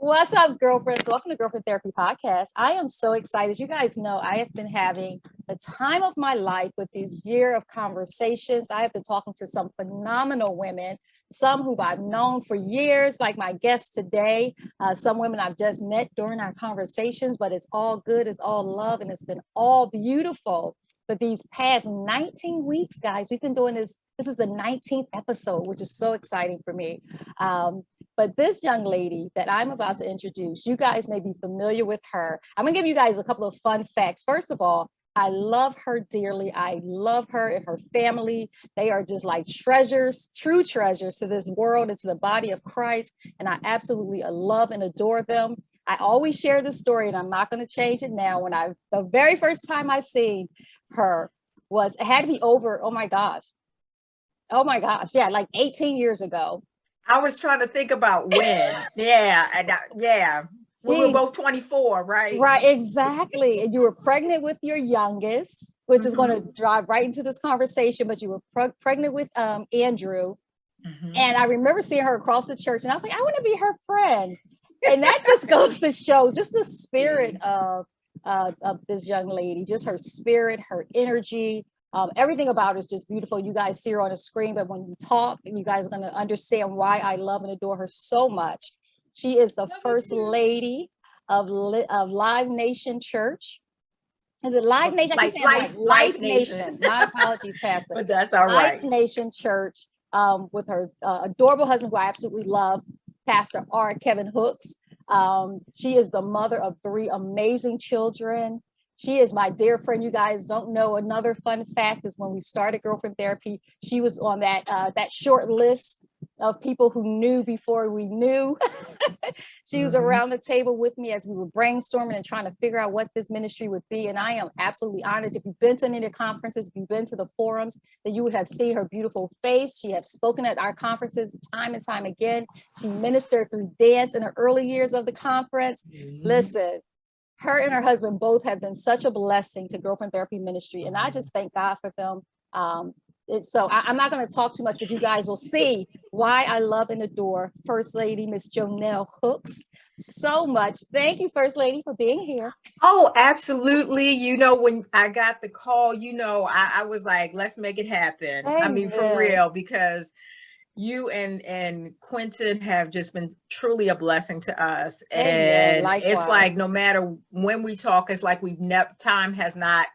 What's up, girlfriends? Welcome to Girlfriend Therapy Podcast. I am so excited. You guys know I have been having the time of my life with these year of conversations. I have been talking to some phenomenal women, some who I've known for years, like my guest today, some women I've just met during our conversations, but it's all good. It's all love, and it's been all beautiful. But these past 19 weeks, guys, we've been doing this. This is the 19th episode, which is so exciting for me. But this young lady that I'm about to introduce, you guys may be familiar with her. I'm gonna give you guys a couple of fun facts. First of all, I love her dearly. I love her and her family. They are just like treasures, true treasures to this world and to the body of Christ. And I absolutely love and adore them. I always share this story, and I'm not going to change it now. The very first time I seen her it had to be over, oh my gosh, yeah, like 18 years ago. I was trying to think about when. Yeah. We were both 24, right? Right, exactly. And you were pregnant with your youngest, which is going to drive right into this conversation, but you were pregnant with Andrew. And I remember seeing her across the church, and I was like, I want to be her friend. And that just goes to show just the spirit of this young lady, just her spirit, her energy. Everything about her is just beautiful. You guys see her on the screen, but when you talk, you guys are going to understand why I love and adore her so much. She is the first lady of Live Nation Church. Is it Live Nation? Life Nation. My apologies, Pastor. But that's all right. Live Nation Church with her adorable husband, who I absolutely love, Pastor R. Kevin Hooks. She is the mother of 3 amazing children. She is my dear friend. You guys don't know. Another fun fact is when we started Girlfriend Therapy, she was on that short list of people who knew before we knew. She was around the table with me as we were brainstorming and trying to figure out what this ministry would be. And I am absolutely honored. If you've been to any of the conferences, if you've been to the forums, that you would have seen her beautiful face. She has spoken at our conferences time and time again. She ministered through dance in the early years of the conference. Listen, her and her husband both have been such a blessing to Girlfriend Therapy Ministry. And I just thank God for them. So I'm not going to talk too much, but you guys will see why I love and adore First Lady Miss Jonelle Hooks so much. Thank you, First Lady, for being here. Oh, absolutely. When I got the call, I was like, let's make it happen. Amen. I mean, for real, because you and Quentin have just been truly a blessing to us. And it's like, no matter when we talk, it's like time has not,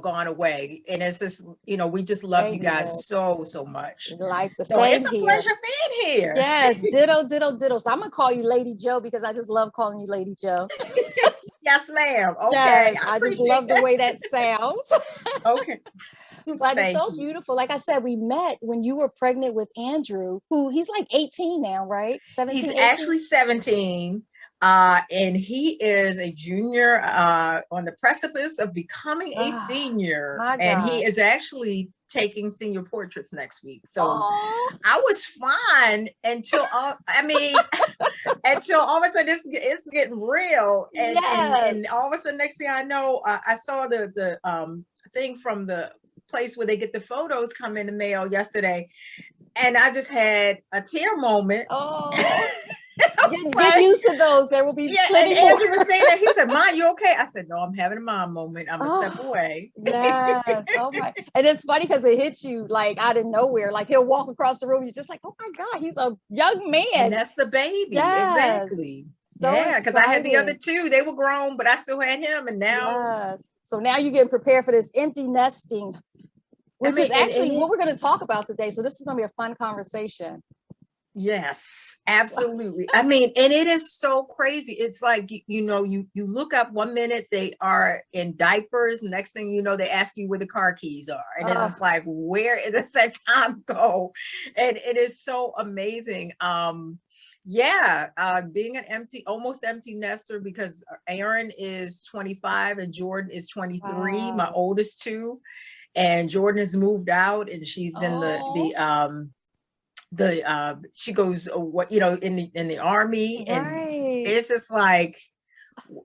gone away. And it's just, we just love you guys so much. Like the so same it's a pleasure being here. Yes, ditto. So I'm going to call you Lady Joe because I just love calling you Lady Joe. Yes, ma'am. Okay. Yes, I just love the way that sounds. Okay. But it's so beautiful. Like I said, we met when you were pregnant with Andrew, who he's like 18 now, right? 17, he's 18? Actually 17. And he is a junior on the precipice of becoming a senior. And he is actually taking senior portraits next week. So I was fine until until all of a sudden it's getting real. And all of a sudden, next thing I know, I saw the thing from the place where they get the photos come in the mail yesterday, and I just had a tear moment. Get used to those. There will be plenty more. Andrew was saying that. He said, "Mom, you okay?" I said, "No, I'm having a mom moment. I'm gonna step away." Yes. Oh my! And it's funny because it hits you like out of nowhere. Like he'll walk across the room, you're just like, "Oh my God, he's a young man." And that's the baby. Yes. Exactly. So because I had the other 2, they were grown, but I still had him, and now. So now you're getting prepared for this empty nesting, which is actually what we're going to talk about today. So this is going to be a fun conversation. Yes, absolutely. I mean, and it is so crazy. It's like, you look up one minute, they are in diapers. Next thing you know, they ask you where the car keys are. And it's just like, where does that time go? And it is so amazing. Being an almost empty nester, because Aaron is 25 and Jordan is 23, my oldest 2. And Jordan has moved out, and she's in she goes in the Army, and it's just like,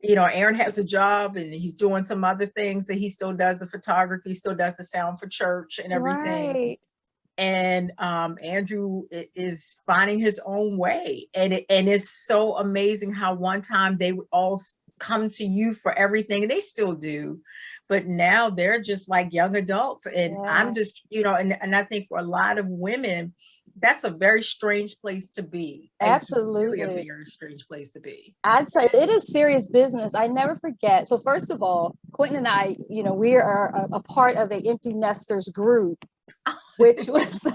Aaron has a job and he's doing some other things that he still does, the photography, still does the sound for church and everything. And Andrew is finding his own way. And it's so amazing how one time they would all come to you for everything, and they still do. But now they're just like young adults. And I'm just, you know, and I think for a lot of women, that's a very strange place to be. Absolutely. It's really a very strange place to be. I'd say it is serious business. I never forget. So first of all, Quentin and I, you know, we are a part of the Empty Nesters group, which was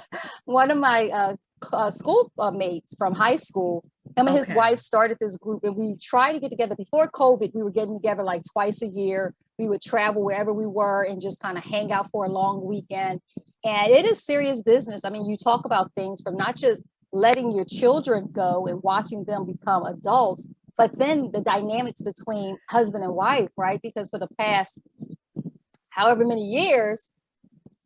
one of my school mates from high school. Him and his wife started this group, and we tried to get together before COVID. We were getting together like twice a year. We would travel wherever we were and just kind of hang out for a long weekend. And it is serious business. I mean, you talk about things from not just letting your children go and watching them become adults, but then the dynamics between husband and wife, right? Because for the past however many years,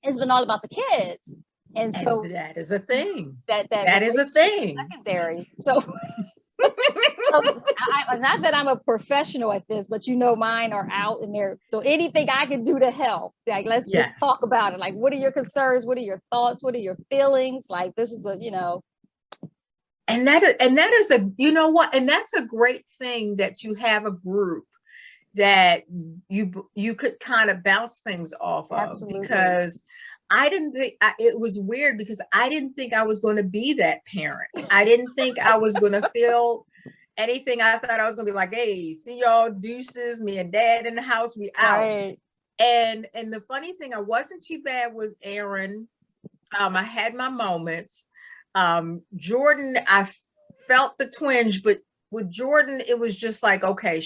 it's been all about the kids. And so that is a thing. That is a thing. Secondary. So, not that I'm a professional at this, but you know, mine are out in there. So anything I can do to help, like, let's just talk about it. Like, what are your concerns? What are your thoughts? What are your feelings? Like, this is a, you know. And that is a, you know what? And that's a great thing that you have a group that you could kind of bounce things off of. Absolutely. Because I didn't think, it was weird because I didn't think I was going to be that parent. I didn't think I was going to feel anything. I thought I was going to be like, hey, see y'all, deuces, me and dad in the house, we out. Right. And the funny thing, I wasn't too bad with Aaron. I had my moments. Jordan, I felt the twinge, but with Jordan, it was just like, okay,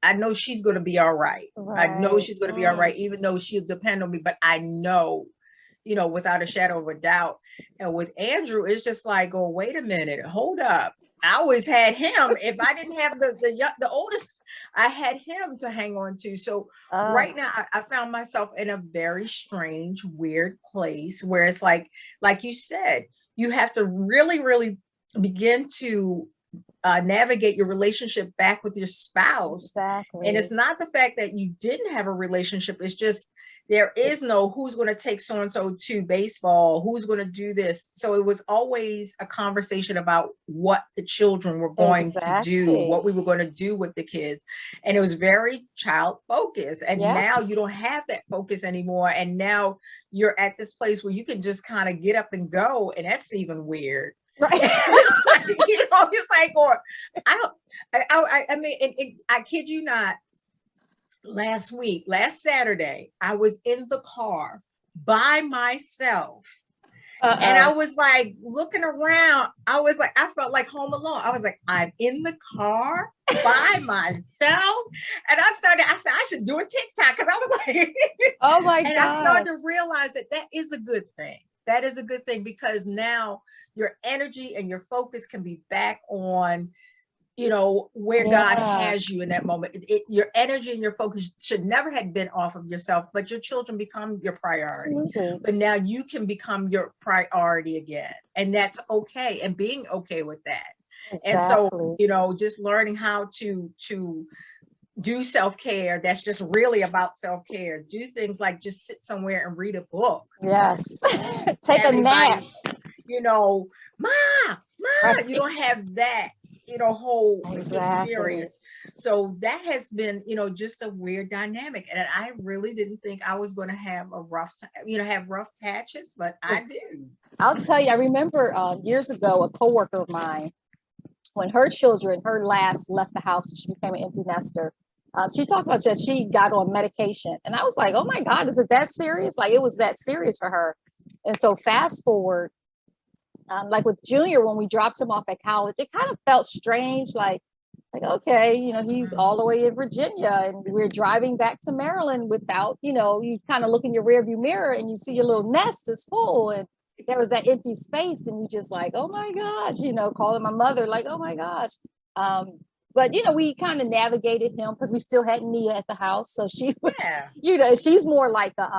I know she's going to be all right. I know she's going to be all right, even though she'll depend on me, but I know, you know, without a shadow of a doubt. And with Andrew, it's just like, oh, wait a minute, hold up. I always had him. If I didn't have the oldest, I had him to hang on to. So right now, I found myself in a very strange, weird place where it's like you said, you have to really, really begin to navigate your relationship back with your spouse. Exactly. And it's not the fact that you didn't have a relationship. It's just, there is no who's going to take so-and-so to baseball, who's going to do this. So it was always a conversation about what the children were going to do, what we were going to do with the kids. And it was very child focused. And now you don't have that focus anymore. And now you're at this place where you can just kind of get up and go. And that's even weird. Right. You know, it's like, or I mean, I kid you not. Last Saturday, I was in the car by myself. And I was like looking around. I was like, I felt like Home Alone. I was like, I'm in the car by myself. And I said, I should do a TikTok, because I was like, oh my God. And I started to realize that is a good thing. That is a good thing, because now your energy and your focus can be back on, you know, where God has you in that moment. Your energy and your focus should never have been off of yourself, but your children become your priority. Absolutely. But now you can become your priority again. And that's okay. And being okay with that. Exactly. And so, you know, just learning how to do self-care. That's just really about self-care. Do things like just sit somewhere and read a book. Yes. Take a nap. You know, Ma, right. You don't have that, you know, whole experience. So that has been, you know, just a weird dynamic. And I really didn't think I was going to have a rough time, you know, have rough patches, but I do. I'll tell you, I remember years ago, a coworker of mine, when her children, her last left the house and she became an empty nester, she talked about that she got on medication. And I was like, oh my God, is it that serious? Like, it was that serious for her. And so fast forward, like with Junior, when we dropped him off at college, it kind of felt strange. Like, okay, you know, he's all the way in Virginia and we're driving back to Maryland without, you know, you kind of look in your rearview mirror and you see your little nest is full and there was that empty space and you just like, oh my gosh, you know, calling my mother like, oh my gosh. But, you know, we kind of navigated him because we still had Nia at the house. So she was, you know, she's more like a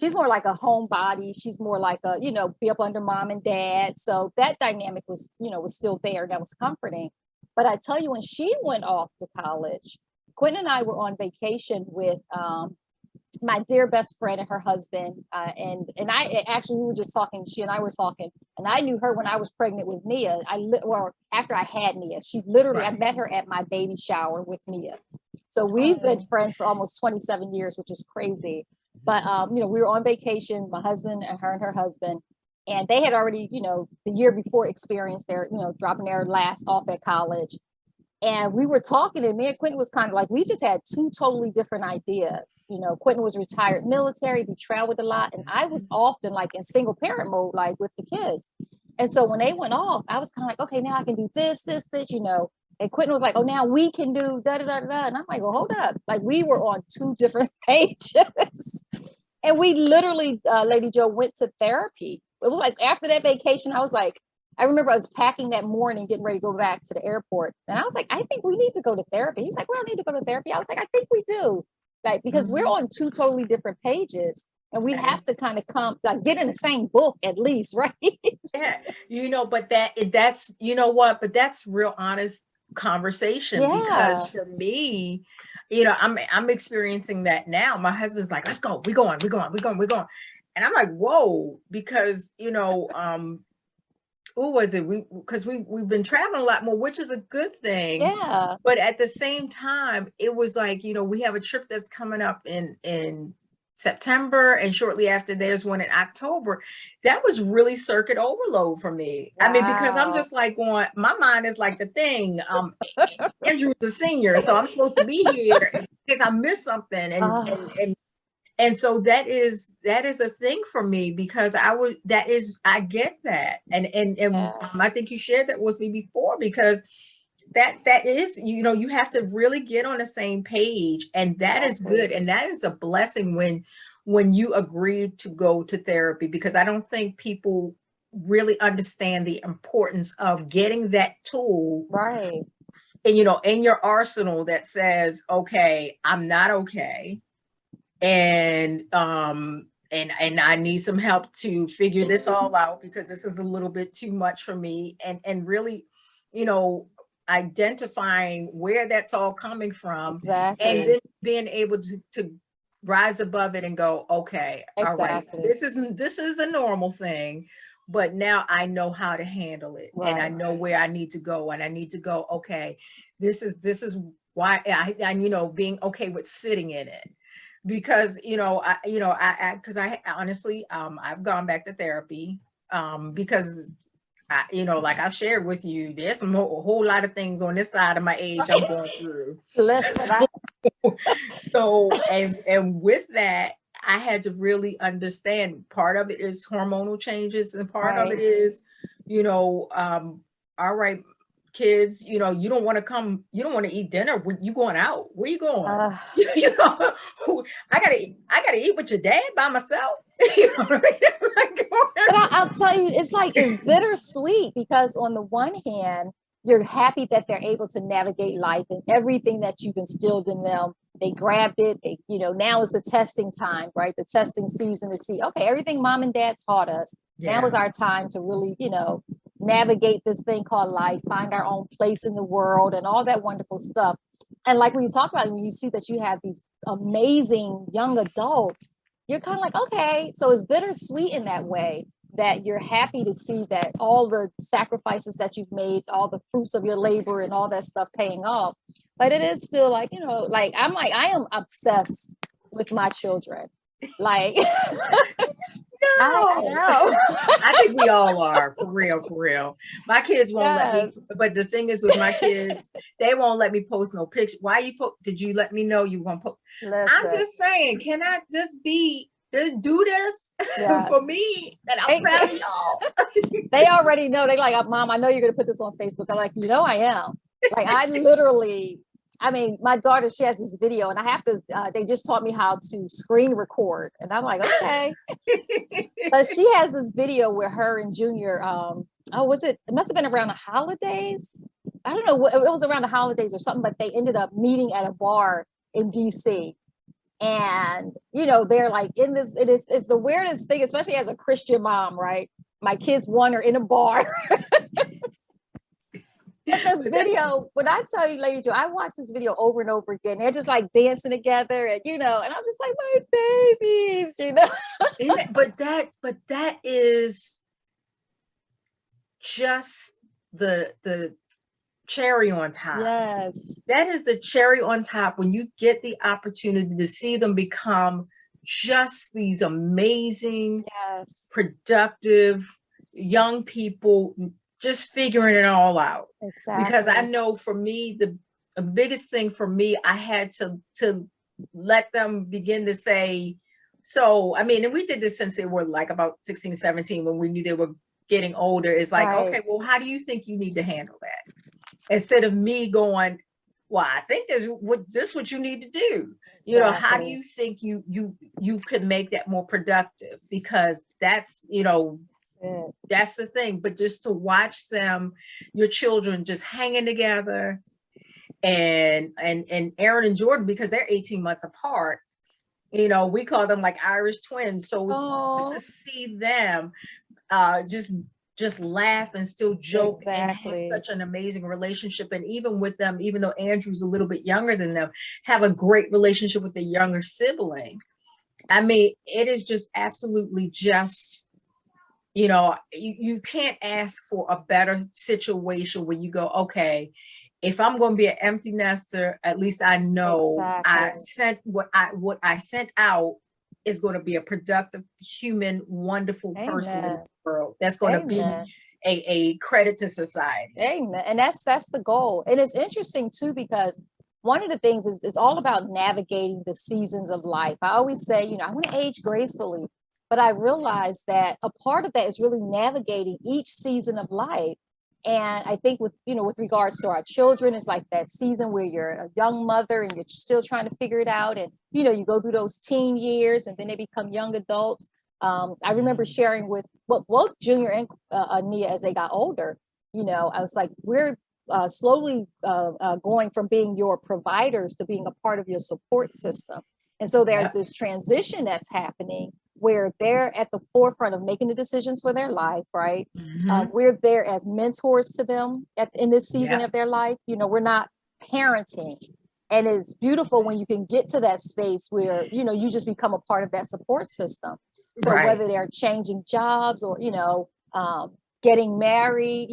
homebody. She's more like a, you know, be up under mom and dad. So that dynamic was, you know, was still there. That was comforting. But I tell you, when she went off to college, Quentin and I were on vacation with my dear best friend and her husband, and I actually, we were just talking, she and I were talking, and I knew her when I was pregnant with Nia. After I had Nia, she literally, I met her at my baby shower with Nia. So we've been friends for almost 27 years, which is crazy. But, we were on vacation, my husband and her husband, and they had already, the year before experienced their, dropping their last off at college. And we were talking, and me and Quentin was kind of like, we just had two totally different ideas. Quentin was retired military, he traveled a lot, and I was often like in single parent mode, like with the kids. And so when they went off, I was kind of like, okay, now I can do this, and Quentin was like, oh, now we can do da da da da. And I'm like, well, hold up. Like, we were on two different pages. And we literally, Lady Joe, went to therapy. It was like after that vacation, I remember I was packing that morning, getting ready to go back to the airport. And I was like, I think we need to go to therapy. He's like, we don't need to go to therapy. I was like, I think we do. Like, because we're on two totally different pages. And we have to kind of get in the same book at least, right? Yeah, but that's, but that's real honest conversation, because for me, I'm experiencing that now. My husband's like, let's go, we're going. And I'm like, whoa, because, who was it? Because we've been traveling a lot more, which is a good thing. Yeah. But at the same time, it was like, we have a trip that's coming up in September, and shortly after there's one in October. That was really circuit overload for me. Wow. I mean, because I'm just like my mind is like the thing. Andrew's a senior, so I'm supposed to be here in case I miss something. And so that is a thing for me, because I get that. And I think you shared that with me before, because that is, you have to really get on the same page, and that is good. And that is a blessing when you agreed to go to therapy, because I don't think people really understand the importance of getting that tool, right, and in your arsenal that says, okay, I'm not okay, and I need some help to figure this all out, because this is a little bit too much for me, and really, identifying where that's all coming from, and then being able to rise above it and go, okay, all right, this is a normal thing, but now I know how to handle it, and I know where I need to go, and I need to go, okay, this is why I being okay with sitting in it, because I honestly, I've gone back to therapy, because like I shared with you, there's a whole lot of things on this side of my age I'm going through. So and with that, I had to really understand, part of it is hormonal changes, and part of it is, all right, kids, you don't want to eat dinner when you going out. Where you going? I gotta eat with your dad by myself. What I mean? But I'll tell you, it's bittersweet, because on the one hand, you're happy that they're able to navigate life, and everything that you've instilled in them, they grabbed it. Now is the testing time, right? The testing season to see, okay, everything mom and dad taught us. Yeah. Now is our time to really, navigate this thing called life, find our own place in the world, and all that wonderful stuff. And like when you talk about it, when you see that you have these amazing young adults, you're kind of like, okay, so it's bittersweet in that way, that you're happy to see that all the sacrifices that you've made, all the fruits of your labor and all that stuff paying off. But it is still like, I am obsessed with my children. Like, no, I think we all are, for real. My kids won't let me, but the thing is with my kids, they won't let me post no picture. Why you did you let me know you want to post? I'm just saying, can I just do this for me? And I'm proud of y'all. They already know. They like, Mom, I know you're going to put this on Facebook. I'm like, I am. Like, I literally, my daughter, she has this video, and I have to, they just taught me how to screen record. And I'm like, okay. But she has this video where her and Junior, it must have been around the holidays. I don't know, it was around the holidays or something, but they ended up meeting at a bar in DC. And, they're like in this, it's the weirdest thing, especially as a Christian mom, right? My kids, one, are in a bar. But the video, when I tell you, Lady Jo, I watched this video over and over again. They're just like dancing together, and and I'm just like, my babies, But that is just the cherry on top. Yes. That is the cherry on top when you get the opportunity to see them become just these amazing, productive young people, just figuring it all out. Exactly. Because I know for me, the biggest thing for me, I had to let them begin to say, so, I mean, and we did this since they were like about 16, 17, when we knew they were getting older. It's like, okay, well, how do you think you need to handle that? Instead of me going, well, I think this what you need to do. How do you think you could make that more productive? Because that's, that's the thing. But just to watch them, your children just hanging together, and Aaron and Jordan, because they're 18 months apart, we call them like Irish twins. So just to see them just laugh and still joke and have such an amazing relationship. And even with them, even though Andrew's a little bit younger than them, have a great relationship with the younger sibling. I mean, it is just absolutely just, you can't ask for a better situation where you go, okay, if I'm going to be an empty nester, at least I know I sent what I sent out is going to be a productive, human, wonderful person in the world. That's going to be a credit to society. Amen. And that's the goal. And it's interesting too, because one of the things is it's all about navigating the seasons of life. I always say, I want to age gracefully, but I realize that a part of that is really navigating each season of life. And I think with regards to our children, it's like that season where you're a young mother and you're still trying to figure it out. And, you go through those teen years and then they become young adults. I remember sharing with both Junior and Nia as they got older, I was like, we're slowly going from being your providers to being a part of your support system. And so there's this transition that's happening where they're at the forefront of making the decisions for their life, right? We're there as mentors to them in this season of their life. We're not parenting. And it's beautiful when you can get to that space where, you just become a part of that support system. So whether they're changing jobs or, getting married,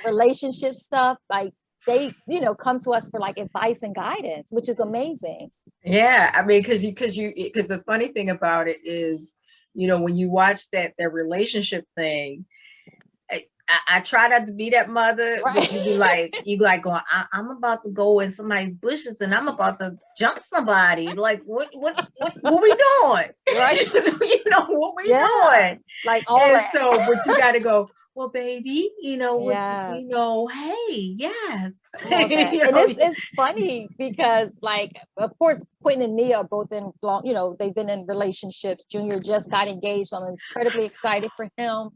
relationship stuff, like they, come to us for like advice and guidance, which is amazing. Yeah, I mean, because the funny thing about it is, when you watch their relationship thing, I try not to be that mother, but you be like going, I'm about to go in somebody's bushes and I'm about to jump somebody. Like, what we doing? Right? What we doing? Like all and that. So, but you got to go, well, baby, hey, yes. And it's funny because, like, of course, Quentin and Nia are both in long, they've been in relationships. Junior just got engaged, so I'm incredibly excited for him.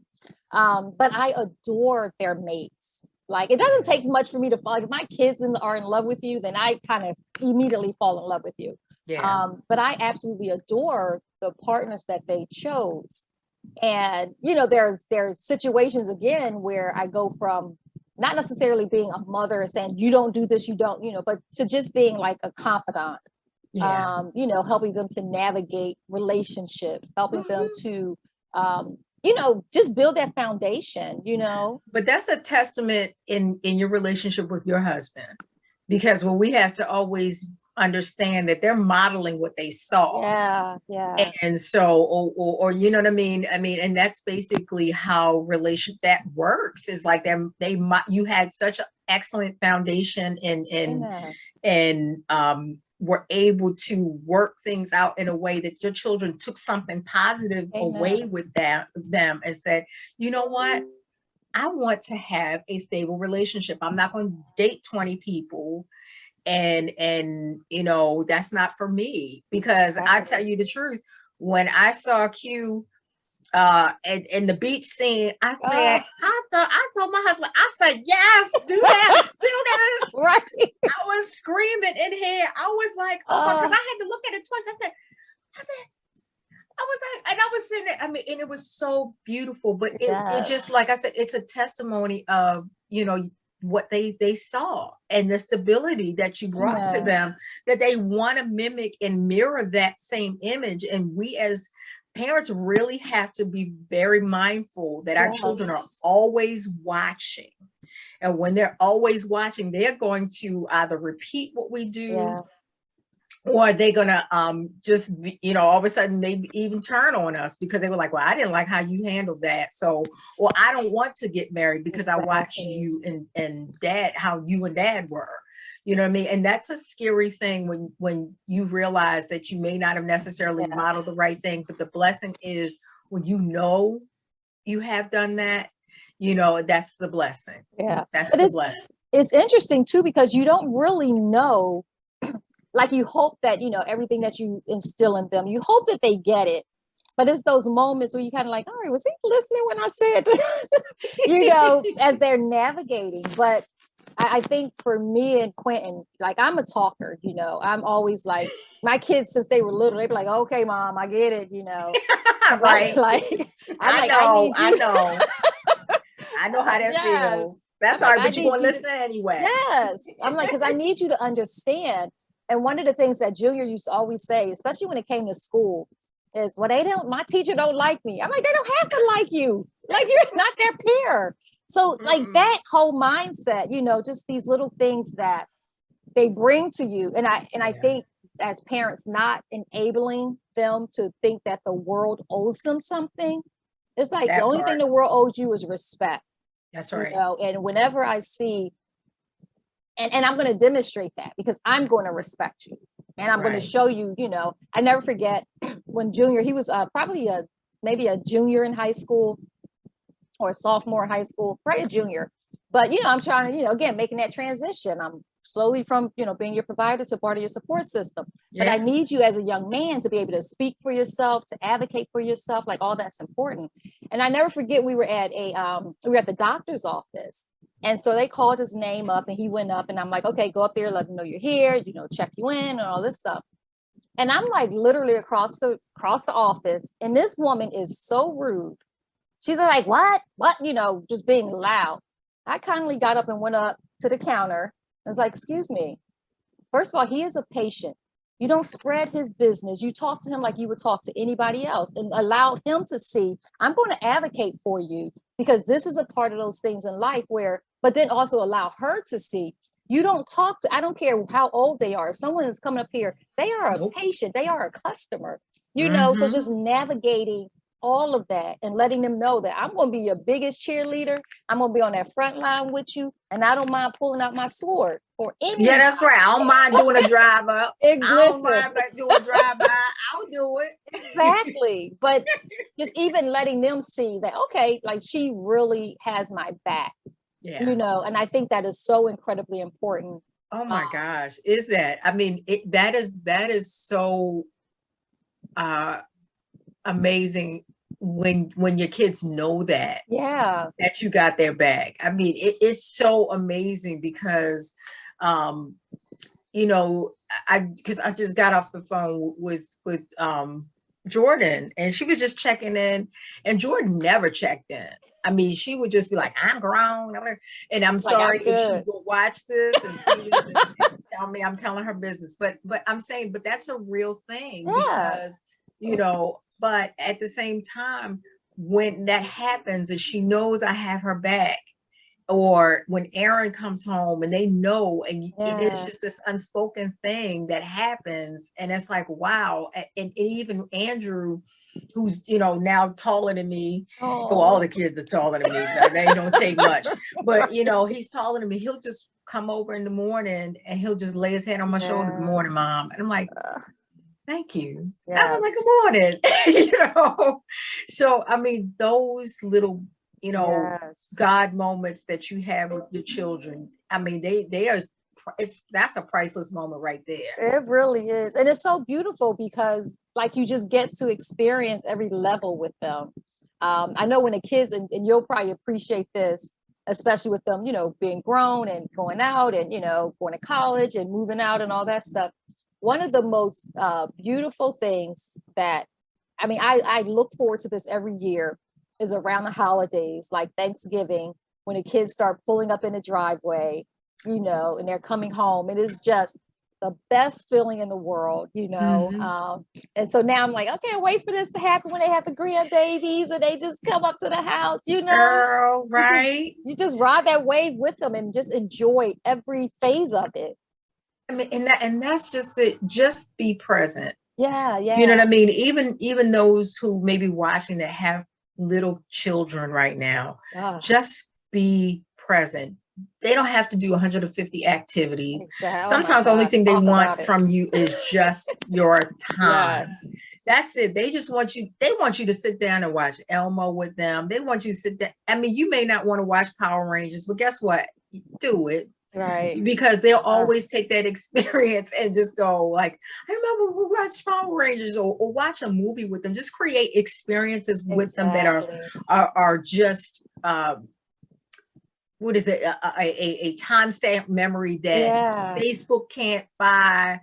But I adore their mates. Like, it doesn't take much for me to fall. If my kids are in love with you, then I kind of immediately fall in love with you. Yeah. But I absolutely adore the partners that they chose. And, there's situations again where I go from not necessarily being a mother and saying, you don't do this, you don't, but to just being like a confidant, helping them to navigate relationships, helping them to, just build that foundation, But that's a testament in your relationship with your husband, because we have to always understand that they're modeling what they saw. Yeah. And so, or you know what I mean? And that's basically how that works. Is like you had such an excellent foundation and were able to work things out in a way that your children took something positive away with them and said, you know what? I want to have a stable relationship. I'm not going to date 20 people. And that's not for me, because I tell you the truth, when I saw Q in the beach scene, I said, I told my husband, I said, yes, do this, do this. Right. I was screaming in here. I was like, oh my, because I had to look at it twice. I was like, and I was sitting there, and it was so beautiful, but it just, like I said, it's a testimony of what they saw and the stability that you brought to them, that they want to mimic and mirror that same image. And we as parents really have to be very mindful that our children are always watching. And when they're always watching, they're going to either repeat what we do, or they're gonna just all of a sudden maybe even turn on us because they were like, well, I didn't like how you handled that, so, or I don't want to get married because I watched you and dad, how you and dad were, you know what I mean? And that's a scary thing when you realize that you may not have necessarily modeled the right thing, but the blessing is when you have done that, that's the blessing. That's the blessing. It's interesting too, because you don't really know. Like you hope that, everything that you instill in them, you hope that they get it. But it's those moments where you kind of like, all right, was he listening when I said, as they're navigating. But I think for me and Quentin, like I'm a talker, I'm always like, my kids, since they were little, they'd be like, okay, mom, I get it, Right. I know. I know how that feels. That's all right, but you want to listen anyway. Yes. I'm like, because I need you to understand. And one of the things that Junior used to always say, especially when it came to school, is, well, my teacher don't like me. I'm like, they don't have to like you. Like, you're not their peer. So like that whole mindset, just these little things that they bring to you. And I think as parents, not enabling them to think that the world owes them something. It's like the only thing the world owes you is respect. That's right. And whenever I see, and I'm going to demonstrate that, because I'm going to respect you. And I'm going to show you, I never forget when Junior, he was probably maybe a junior in high school or a sophomore in high school, probably a junior. But, I'm trying to, again, making that transition. I'm slowly from, being your provider to part of your support system. But I need you as a young man to be able to speak for yourself, to advocate for yourself, like all that's important. And I never forget, we were at the doctor's office. And so they called his name up and he went up, and I'm like, okay, go up there, let them know you're here, check you in and all this stuff. And I'm like literally across the office. And this woman is so rude. She's like, what, just being loud. I kindly got up and went up to the counter. I was like, excuse me. First of all, he is a patient. You don't spread his business. You talk to him like you would talk to anybody else, and allow him to see, I'm going to advocate for you, because this is a part of those things in life but then also allow her to see, you don't talk to, I don't care how old they are. If someone is coming up here, they are a patient, they are a customer, so just navigating all of that and letting them know that I'm going to be your biggest cheerleader. I'm going to be on that front line with you. And I don't mind pulling out my sword for any. Yeah, that's right. I don't mind doing a drive up. I don't mind doing a drive by. I'll do it. Exactly. But just even letting them see that, okay, like she really has my back, and I think that is so incredibly important. Oh my gosh. Is that, I mean, that is so amazing when your kids know that you got their back. I mean, it's so amazing because because I just got off the phone with Jordan, and she was just checking in, and Jordan never checked in. I mean, she would just be like, I'm grown, and I'm sorry if she will watch this and see this and tell me I'm telling her business, but I'm saying, but that's a real thing, because but at the same time, when that happens and she knows I have her back, or when Aaron comes home and they know, and it's just this unspoken thing that happens, and it's like, wow. And even Andrew, who's now taller than me. Well, all the kids are taller than me. They don't take much, but he's taller than me. He'll just come over in the morning and he'll just lay his head on my shoulder. Good morning, Mom. And I'm like, thank you. I was like, good morning. So I mean, those little God moments that you have with your children, I mean, that's a priceless moment right there. It really is. And it's so beautiful because like you just get to experience every level with them. I know when the kids, and you'll probably appreciate this, especially with them, being grown and going out and, going to college and moving out and all that stuff. One of the most beautiful things that, I mean, I look forward to this every year, is around the holidays, like Thanksgiving. when the kids start pulling up in the driveway, you know, and they're coming home. It is just the best feeling in the world, you know. And so now I'm like, okay, I wait for this to happen when they have the grandbabies and they just come up to the house, you know. Girl, right? You just ride that wave with them and just enjoy every phase of it. I mean, and that's just it. Just be present. Yeah. You know what I mean? Even those who may be watching that have little children right now, just be present. They don't have to do 150 activities. Exactly. Sometimes the only thing they want from you is just your time. That's it. They just want you, they want you to sit down and watch Elmo with them. They want you to sit down. I mean, you may not want to watch Power Rangers, but guess what? Do it. Right. Because they'll always take that experience and just go like, I remember we watched Power Rangers, or watch a movie with them. Just create experiences with them that are just what is it, a timestamp memory that Facebook can't buy,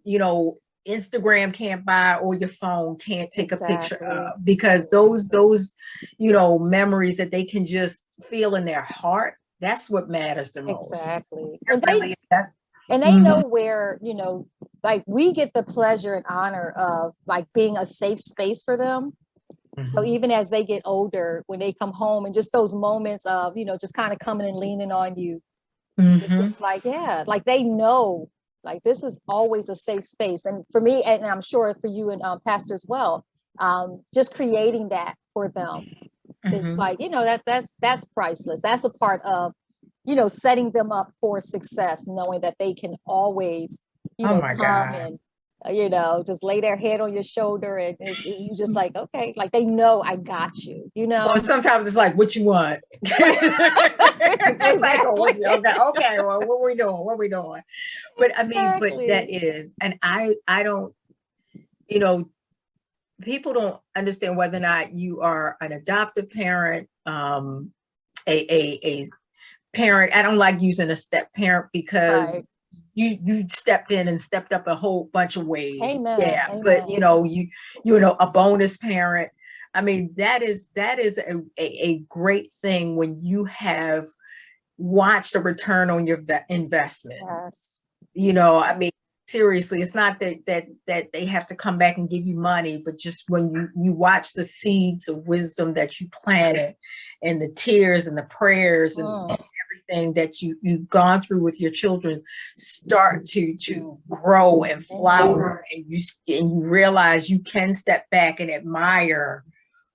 you know, Instagram can't buy, or your phone can't take a picture of, because those you know, memories that they can just feel in their heart, that's what matters the most. Exactly. And they know where, you know, like we get the pleasure and honor of like being a safe space for them. So even as they get older, when they come home, and just those moments of, you know, just kind of coming and leaning on you, it's just like, yeah, like they know, like this is always a safe space. And for me, and I'm sure for you and Pastor as well, just creating that for them is like, you know, that's priceless. That's a part of, you know, setting them up for success, knowing that they can always, you know, come and, you know, just lay their head on your shoulder, and you just like, okay, like they know I got you, you know. Or sometimes it's like, what you want? It's like, oh, okay, well, what we doing? What we doing? But I mean, but that is, and I don't, you know, people don't understand whether or not you are an adoptive parent, a parent. I don't like using a step parent because you stepped in and stepped up a whole bunch of ways. Amen. But you know, you know, a bonus parent. I mean, that is a great thing when you have watched a return on your investment. You know, I mean, seriously, it's not that they have to come back and give you money, but just when you watch the seeds of wisdom that you planted, and the tears and the prayers and everything that you've gone through with your children start to grow and flower, and you realize you can step back and admire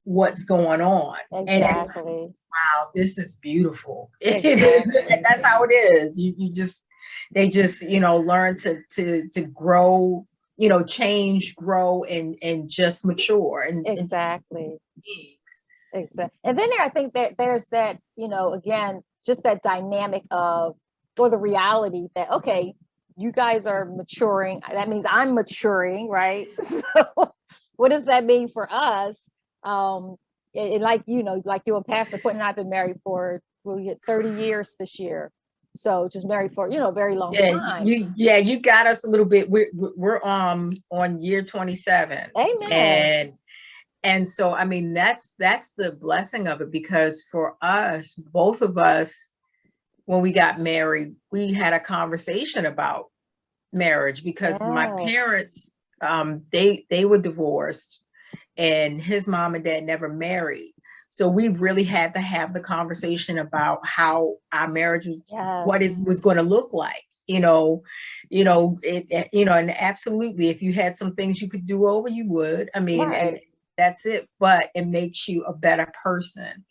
what's going on. Exactly. And wow, this is beautiful. Exactly. And that's how it is. They just, you know, learn to grow, you know, change, grow, and just mature. And exactly. And then I think that there's that, you know, again, just that dynamic of, or the reality that, okay, you guys are maturing. That means I'm maturing, right? So what does that mean for us? And like, you know, like you and Pastor Quentin and I have been married for 30 years this year. So just married for, you know, a very long time. You got us a little bit. We're on year 27. Amen. And so, I mean, that's the blessing of it, because for us, both of us, when we got married, we had a conversation about marriage, because my parents, they were divorced, and his mom and dad never married. So we really had to have the conversation about how our marriage was going to look like, you know, and absolutely, if you had some things you could do over, you would. I mean, and that's it. But it makes you a better person.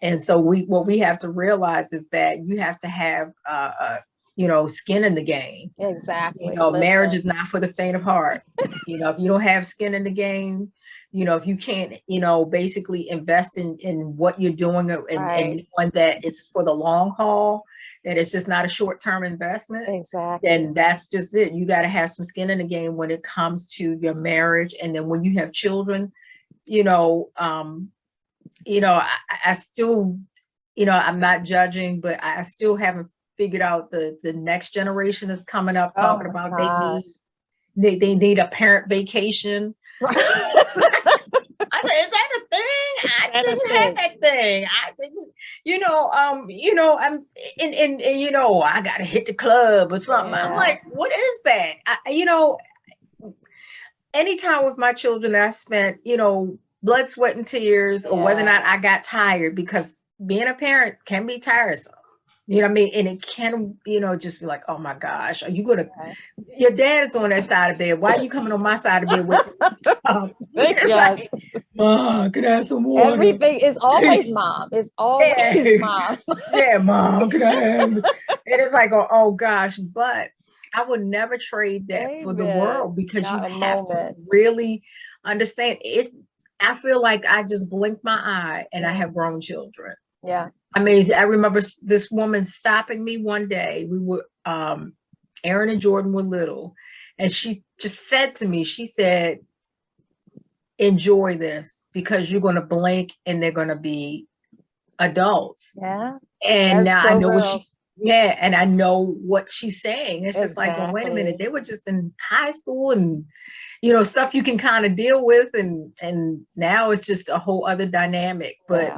And so what we have to realize is that you have to have, you know, skin in the game. Exactly. You know, marriage is not for the faint of heart. You know, if you don't have skin in the game, you know, if you can't, you know, basically invest in what you're doing, and that it's for the long haul, that it's just not a short-term investment. Exactly. Then that's just it. You got to have some skin in the game when it comes to your marriage. And then when you have children, you know, I still, you know, I'm not judging, but I still haven't figured out the next generation that's coming up, talking about they need a parent vacation. I said, is that a thing? I didn't have that thing. I didn't, I'm and I gotta hit the club or something. I'm like, what is that? Anytime with my children I spent, blood, sweat, and tears, or whether or not I got tired, because being a parent can be tiresome. You know what I mean? And it can, just be like, oh my gosh, are you gonna? Your dad's on that side of bed. Why are you coming on my side of bed with? Yes. Like, Mom, can I have some water? Everything is always mom. It's always mom. Yeah, Mom, can I have? And it's like, oh gosh, but I would never trade that for the world, because you have to really understand it. I feel like I just blinked my eye and I have grown children. Yeah. I mean, I remember this woman stopping me one day. We were, Aaron and Jordan were little, and she just said to me, she said, enjoy this, because you're going to blink and they're going to be adults. Yeah. And now I know and I know what she's saying. It's just like, well, wait a minute, they were just in high school, and stuff you can kind of deal with, and now it's just a whole other dynamic. But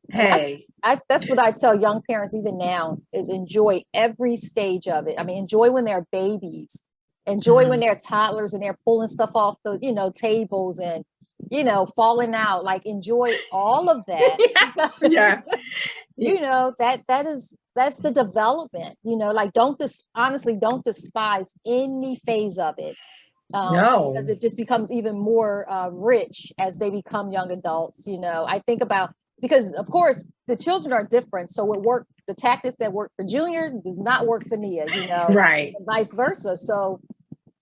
hey, that's what I tell young parents even now, is enjoy every stage of it. I mean, enjoy when they're babies, enjoy when they're toddlers and they're pulling stuff off the tables and falling out. Like, enjoy all of that. That's the development. Like, don't despise any phase of it. No, because it just becomes even more rich as they become young adults. I think about, because of course the children are different, so the tactics that work for Junior does not work for Nia, right, and vice versa. So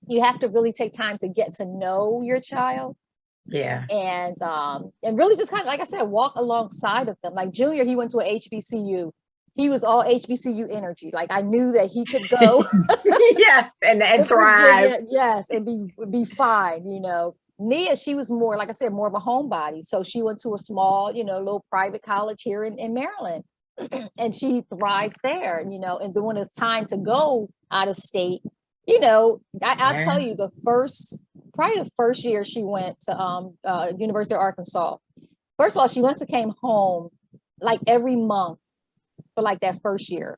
you have to really take time to get to know your child, and really just kind of, like I said, walk alongside of them. Like Junior, he went to an HBCU. He was all HBCU energy. Like, I knew that he could go yes, and thrive. Yes, and be fine. Nia, she was more, like I said, more of a homebody. So she went to a small, little private college here in Maryland, and she thrived there. And then when it's time to go out of state, I'll tell you, probably the first year she went to University of Arkansas. First of all, she must have came home like every month for like that first year.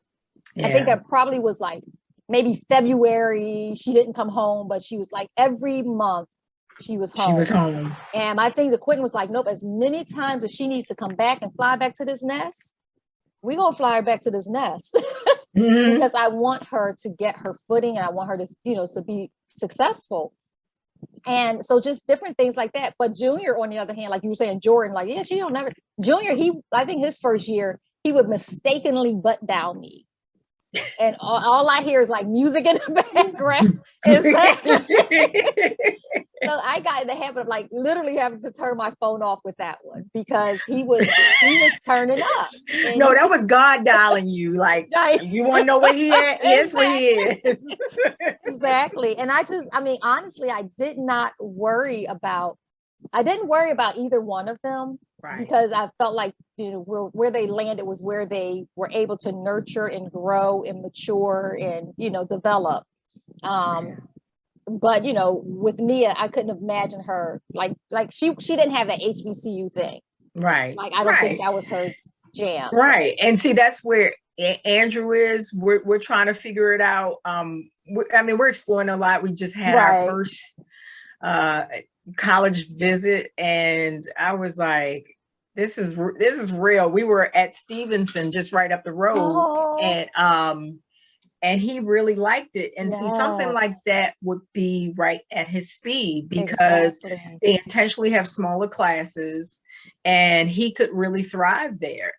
I think that probably was like maybe February. She didn't come home, but she was like every month she was home. And I think the Quentin was like, nope, as many times as she needs to come back and fly back to this nest, we're going to fly her back to this nest. Because I want her to get her footing, and I want her to, to be successful. And so just different things like that. But Junior, on the other hand, like you were saying, Jordan, like, she don't never, Junior, I think his first year, he would mistakenly butt down me. And all I hear is like music in the background. So I got in the habit of like literally having to turn my phone off with that one, because he was turning up. No, that was God dialing you. Like, you want to know where he is? Yes, where he is. Exactly. And honestly, I didn't worry about either one of them. Right. Because I felt like, where they landed was where they were able to nurture and grow and mature and, develop. But, with Nia, I couldn't imagine her like she didn't have that HBCU thing. Right. Like, I don't think that was her jam. Right. And see, that's where Andrew is. We're trying to figure it out. We're exploring a lot. We just had our first college visit, and I was like, this is real. We were at Stevenson, just right up the road, and he really liked it. And see, something like that would be right at his speed, because they intentionally have smaller classes, and he could really thrive there.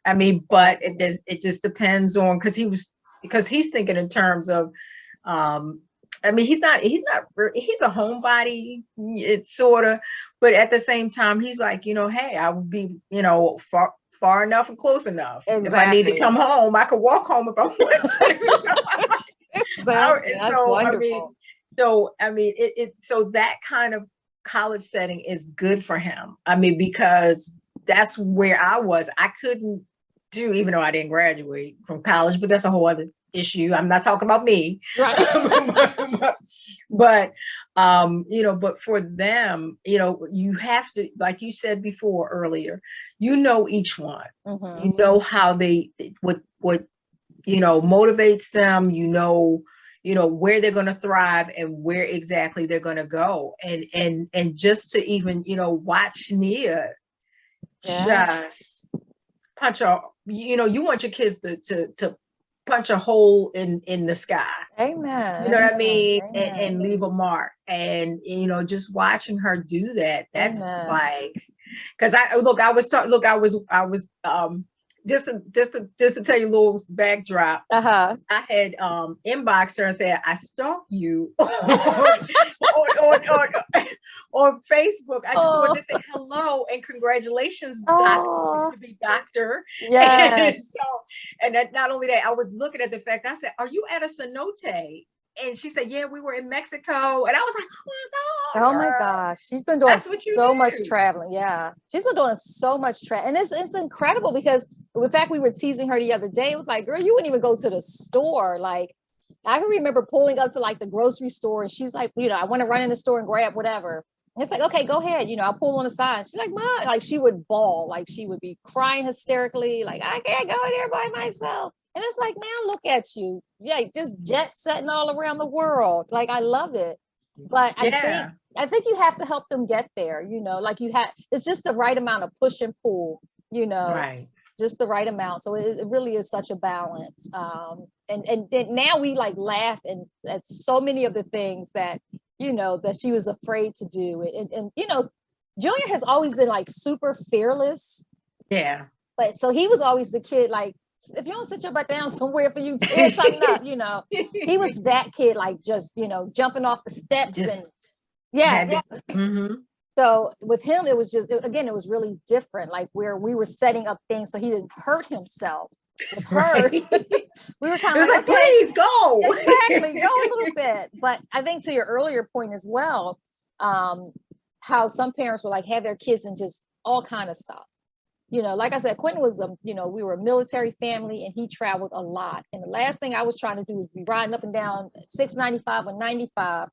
But it just depends on, because he's thinking in terms of, he's a homebody, it's sort of, but at the same time, he's like, hey, I would be, far enough and close enough. Exactly. If I need to come home, I could walk home if I want to. Exactly. That's wonderful. So that kind of college setting is good for him. Because that's where I was. I couldn't do, even though I didn't graduate from college, but that's a whole other issue. I'm not talking about me. Right. But but for them, you have to, like you said before earlier, each one. Mm-hmm. You know how they what motivates them, where they're going to thrive and where exactly they're going to go. And just to even, watch Nia just punch you want your kids to punch a hole in the sky. Amen. You know what I mean? Amen. And leave a mark. And, just watching her do that, that's Amen. like, because I was just to tell you a little backdrop. I had inboxed her and said, I stalked you on Facebook. I just wanted to say hello and congratulations, doctor, to be doctor. Yes. And that, not only that, I was looking at the fact, I said, are you at a cenote? And she said, yeah, we were in Mexico. And I was like, oh my gosh, she's been doing so much traveling. Yeah, she's been doing so much traveling, and it's incredible because, in fact, we were teasing her the other day. It was like, girl, you wouldn't even go to the store. Like, I can remember pulling up to like the grocery store, and she's like, I want to run in the store and grab whatever. And it's like, okay, go ahead. I'll pull on the side. She's like, Mom, like she would bawl, like she would be crying hysterically, like I can't go in there by myself. And it's like, man, look at you. Yeah, just jet setting all around the world. Like, I love it. But I think you have to help them get there, like it's just the right amount of push and pull, right. Just the right amount. So it really is such a balance. And then now we like laugh at so many of the things that, that she was afraid to do. And Junior has always been like super fearless. Yeah. But so he was always the kid, like, if you don't sit your butt down somewhere for you to tear something up, he was that kid, like just, jumping off the steps Mm-hmm. So with him, it was just, again, it was really different, like where we were setting up things so he didn't hurt himself. With her, we were kind of like, please go. Exactly, go a little bit. But I think to your earlier point as well, how some parents will like have their kids in just all kind of stuff. Like I said, Quentin was, we were a military family and he traveled a lot. And the last thing I was trying to do was be riding up and down 695 or 95,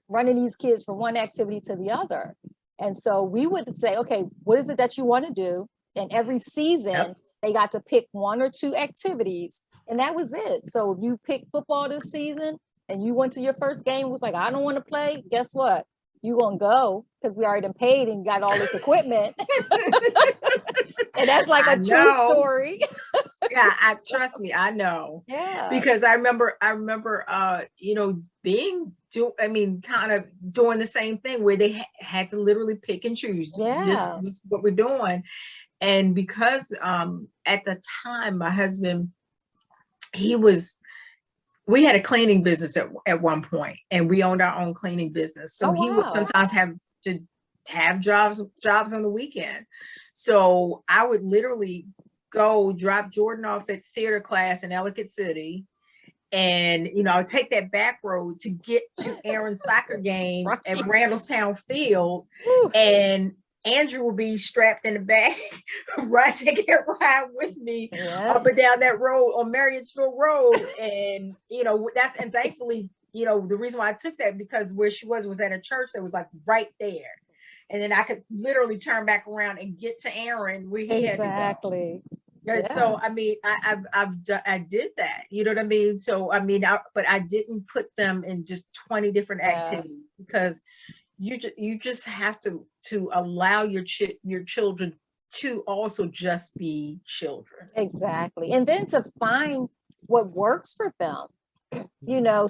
running these kids from one activity to the other. And so we would say, okay, what is it that you want to do? And every season they got to pick one or two activities and that was it. So if you picked football this season and you went to your first game, was like, I don't want to play. Guess what? You gonna go because we already paid and got all this equipment. And that's like a true story. Yeah, trust me, I know. Yeah. Because I remember kind of doing the same thing where they had to literally pick and choose just what we're doing. And because at the time my husband, we had a cleaning business at one point, and we owned our own cleaning business. So he would sometimes have to have jobs on the weekend. So I would literally go drop Jordan off at theater class in Ellicott City. And, I'll take that back road to get to Aaron's soccer game at Randallstown Field. And Andrew will be strapped in the back, taking a ride with me up and down that road on Marriottsville Road. And, and thankfully, the reason why I took that, because where she was at a church that was like right there. And then I could literally turn back around and get to Aaron where he had to go. Yeah. So, I mean, I did that, you know what I mean? So, I mean, but I didn't put them in just 20 different activities because you just have to allow your children to also just be children. Exactly. And then to find what works for them,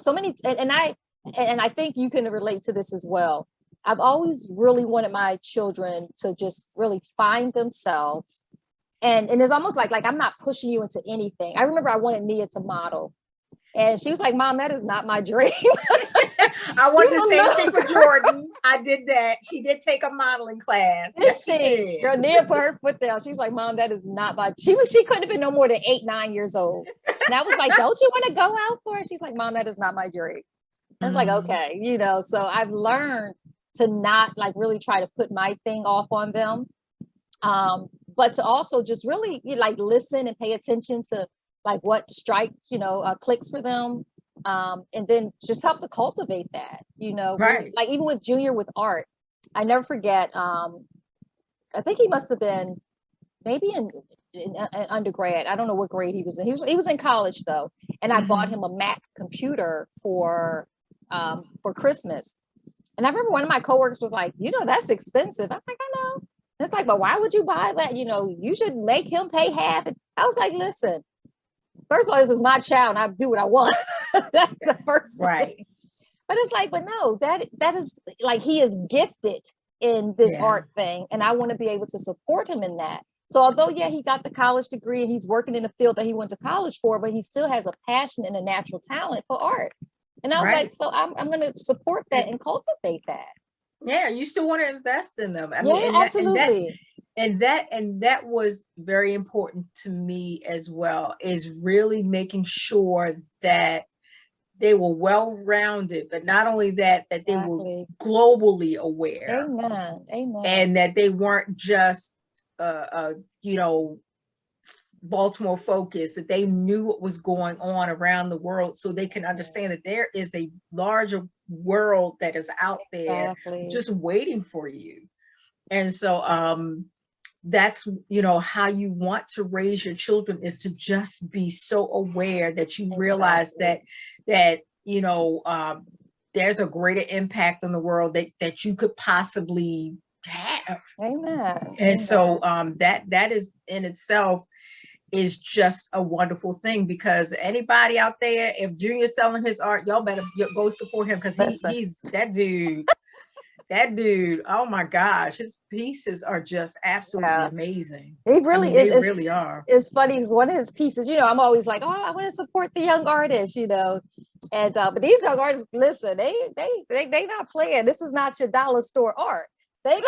so many, and I think you can relate to this as well. I've always really wanted my children to just really find themselves. And it's almost like I'm not pushing you into anything. I remember I wanted Nia to model. And she was like, Mom, that is not my dream. I wanted the same thing for Jordan. I did that. She did take a modeling class. Yes, she did. Girl, Nia put her foot down. She was like, Mom, that is not my... She couldn't have been no more than 8, 9 years old. And I was like, don't you want to go out for it? She's like, Mom, that is not my dream. I was like, okay, so I've learned to not like really try to put my thing off on them. But to also just really like listen and pay attention to like what strikes, clicks for them. and then just help to cultivate that, Right. like even with Junior with art, I never forget. I think he must have been maybe in undergrad. I don't know what grade he was in. He was in college though, and I bought him a Mac computer for Christmas. And I remember one of my coworkers was like, that's expensive. I'm like, I know. It's like, but why would you buy that? You should make him pay half. And I was like, listen, first of all, this is my child and I do what I want. That's the first thing. But it's like, but no, that is like, he is gifted in this art thing. And I want to be able to support him in that. So although, he got the college degree and he's working in the field that he went to college for, but he still has a passion and a natural talent for art. And I was like, so I'm going to support that and cultivate that. Yeah, you still want to invest in them. I mean, absolutely. And that was very important to me as well, is really making sure that they were well-rounded, but not only that they were globally aware. Amen. And that they weren't just, Baltimore focused, that they knew what was going on around the world, so they can understand that there is a larger world that is out there just waiting for you. And so that's how you want to raise your children, is to just be so aware that you realize that there's a greater impact on the world that you could possibly have. Amen. And so that is in itself is just a wonderful thing, because anybody out there, if Junior's selling his art, y'all better go support him, because he's that dude. That dude, oh my gosh, his pieces are just absolutely amazing. He really is. They really are. It's funny because one of his pieces, I'm always like, I want to support the young artists, and but these young artists, listen, they not playing. This is not your dollar store art.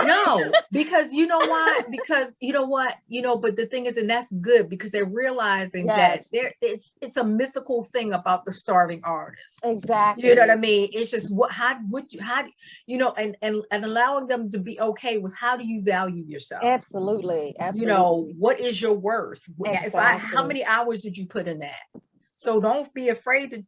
No, because you know why? Because but the thing is, and that's good, because they're realizing that it's a mythical thing about the starving artist. Exactly. You know what I mean? It's just and allowing them to be okay with, how do you value yourself? Absolutely. What is your worth? Exactly. How many hours did you put in that? So don't be afraid to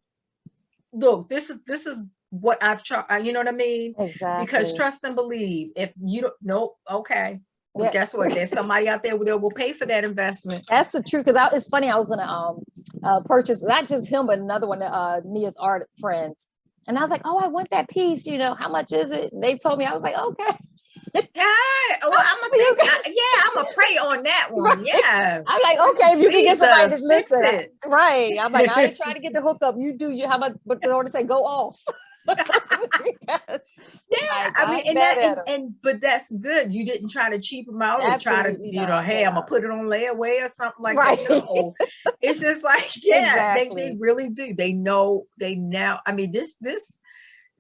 look. This is what I've tried, you know what I mean? Exactly. Because trust and believe. If you don't know, okay. Well, guess what? There's somebody out there that will pay for that investment. That's the truth. Because it's funny, I was gonna purchase not just him, but another one of Nia's art friends. And I was like, I want that piece, how much is it? And they told me, I was like, okay. Well, I'm gonna pray on that one. Right. Yeah. I'm like, okay, if you can get somebody to listen. Right. I'm like, I ain't trying to get the hookup. You do how about, but in order to say go off. But that's good. You didn't try to cheap them out or try to, hey, I'm gonna put it on layaway or something like that. No, it's just like, they really do. They know. I mean, this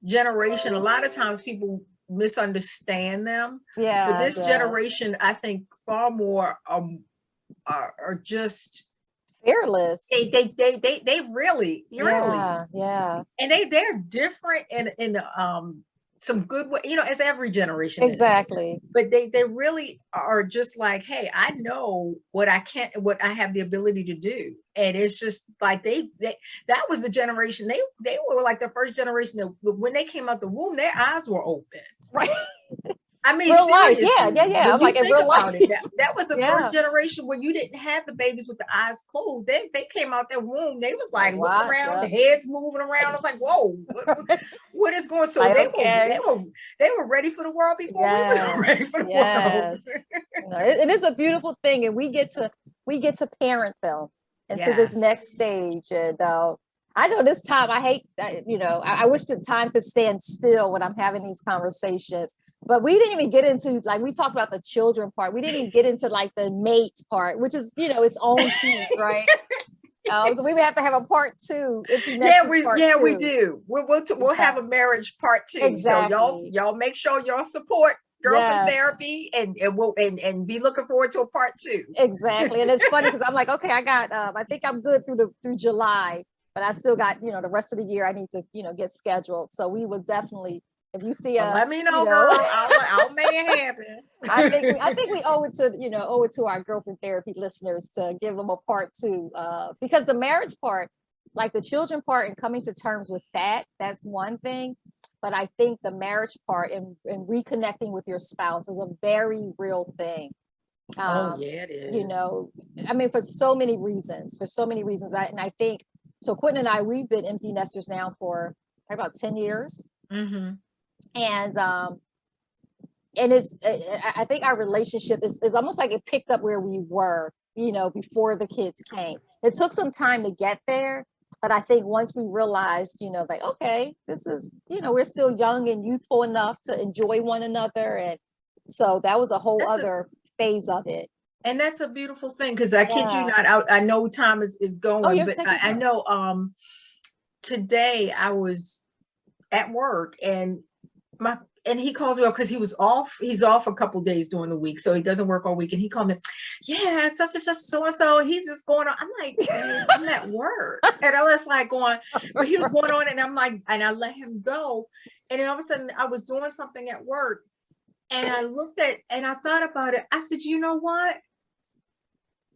generation, a lot of times people misunderstand them. Yeah. But this generation, I think, far more are just fearless. They really. Yeah. And they're different in some good way, as every generation exactly is. But they really are just like, hey, I know what I have the ability to do. And it's just like that was the generation, they were like the first generation that when they came out the womb, their eyes were open. Right. I mean, real life. Yeah. I'm like, in real life. That was the first generation where you didn't have the babies with the eyes closed. They came out their womb. They was like looking around, the heads moving around. I was like, whoa, what is going on? So they were ready for the world before we were ready for the world. It is a beautiful thing, and we get to parent them into this next stage. And I know this time, I hate, I wish the time could stand still when I'm having these conversations, but we didn't even get into, like, we talked about the children part. We didn't even get into like the mate part, which is, its own piece, right? So we would have to have a part 2. We do. We'll have a marriage part 2. Exactly. So y'all make sure y'all support Girlfriend Therapy, and we'll be looking forward to a part 2. Exactly. And it's funny because I'm like, okay, I got I think I'm good through July, but I still got, the rest of the year I need to, get scheduled. So we will definitely, if you see let me know, girl. I'll make it happen. I think we owe it to our Girlfriend Therapy listeners to give them a part 2, because the marriage part, like the children part and coming to terms with that, that's one thing. But I think the marriage part and reconnecting with your spouse is a very real thing. Oh yeah, it is. You know, I mean, for so many reasons, I think, so Quentin and I, we've been empty nesters now for about 10 years. Mm-hmm. And it's, I think our relationship is almost like it picked up where we were, you know, before the kids came. It took some time to get there, but I think once we realized, you know, like, okay, this is, you know, we're still young and youthful enough to enjoy one another. And so that was a whole other phase of it. And that's a beautiful thing, because I kid you not, I know time is going, but I know today I was at work and he calls me up because he's off a couple days during the week, so he doesn't work all week, and he called me, yeah, such and such, so and so, he's just going on. I'm like, I'm at work, and I was like going, but he was going on, and I'm like, and I let him go, and then all of a sudden I was doing something at work, and I looked at, and I thought about it. I said, you know what?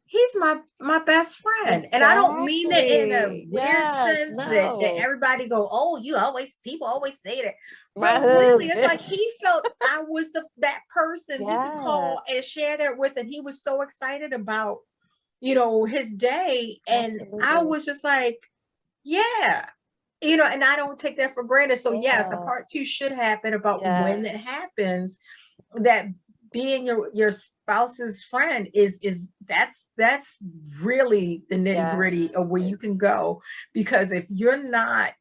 He's my best friend. Exactly. And I don't mean that in a weird sense that everybody go, oh, people always say that. But really, it's like he felt I was that person he could call and share that with. And he was so excited about, you know, his day. And I was just like, yeah, you know, and I don't take that for granted. So yes, a part 2 should happen about when that happens, that being your spouse's friend is that's really the nitty-gritty of where you can go. Because if you're not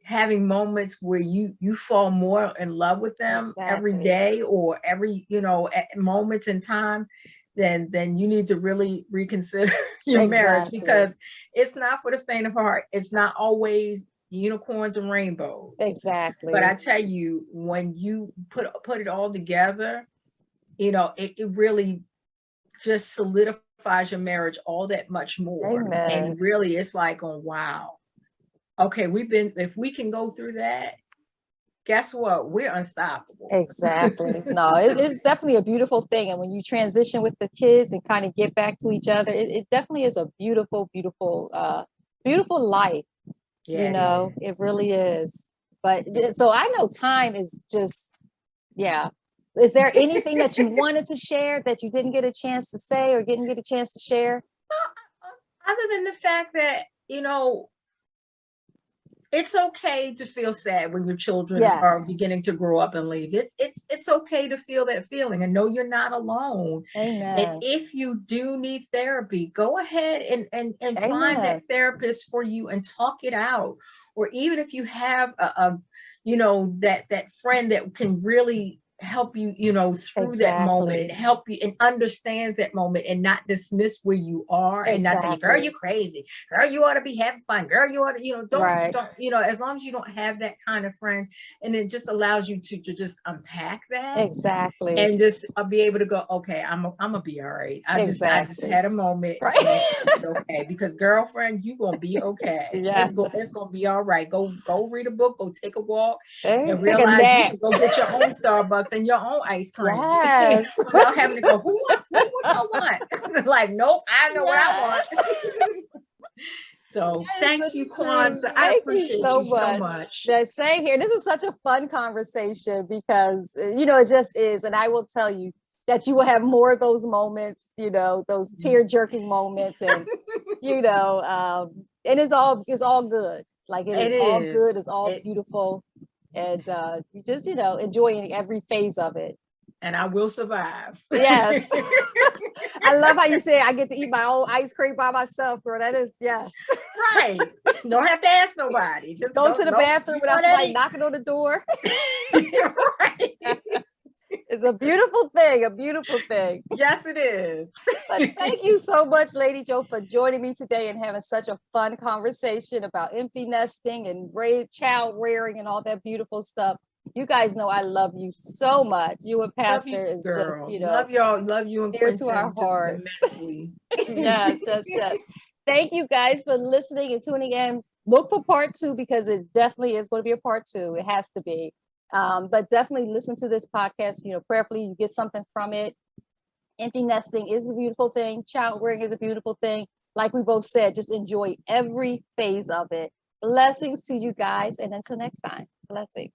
having moments where you fall more in love with them every day or every, you know, at moments in time, then you need to really reconsider your marriage, because it's not for the faint of heart. It's not always unicorns and rainbows. Exactly. But I tell you, when you put it all together, you know, it really just solidifies your marriage all that much more. Amen. And really, it's like, oh, wow. Okay, if we can go through that, guess what? We're unstoppable. Exactly. No, it's definitely a beautiful thing. And when you transition with the kids and kind of get back to each other, it definitely is a beautiful, beautiful, beautiful life. Yeah, you know, it really is. But so I know time is just, Is there anything that you wanted to share that you didn't get a chance to say or didn't get a chance to share? Other than the fact that, you know, it's okay to feel sad when your children are beginning to grow up and leave. It's okay to feel that feeling and know you're not alone. Amen. And if you do need therapy, go ahead and find that therapist for you and talk it out. Or even if you have you know, that friend that can really help you, you know, through that moment, and help you and understands that moment and not dismiss where you are and not say, girl, you crazy, girl, you ought to be having fun, girl, you ought to, you know, don't, you know, as long as you don't have that kind of friend, and it just allows you to just unpack that and just be able to go, okay, I'm gonna be all right. I just had a moment, okay, because girlfriend, you gonna be okay. It's gonna be all right. Go read a book, go take a walk, and realize you can go get your own Starbucks and your own ice cream. Yes. Without having to go, what I want? Like, nope, I know what I want. So thank you, Kwanza. I appreciate you so much. Same here. This is such a fun conversation because, you know, it just is. And I will tell you that you will have more of those moments, you know, those tear-jerking moments, and, you know, and it's all good. Like it is all good. It's all beautiful. And you just, you know, enjoying every phase of it. And I will survive. Yes. I love how you say I get to eat my own ice cream by myself, girl. That is, yes. Right. Don't have to ask nobody. Just go to the bathroom without somebody knocking on the door. Right. It's a beautiful thing. Yes, it is. But thank you so much, Lady Joe, for joining me today and having such a fun conversation about empty nesting and child rearing and all that beautiful stuff. You guys know I love you so much. You and Pastor is just, you know, love y'all, love you and dear to our hearts. Yes. Thank you guys for listening and tuning in. Look for part 2 because it definitely is going to be a part 2. It has to be. But definitely listen to this podcast, you know, prayerfully you get something from it. Empty nesting is a beautiful thing. Child rearing is a beautiful thing. like we both said, just enjoy every phase of it. Blessings to you guys. And until next time, blessings.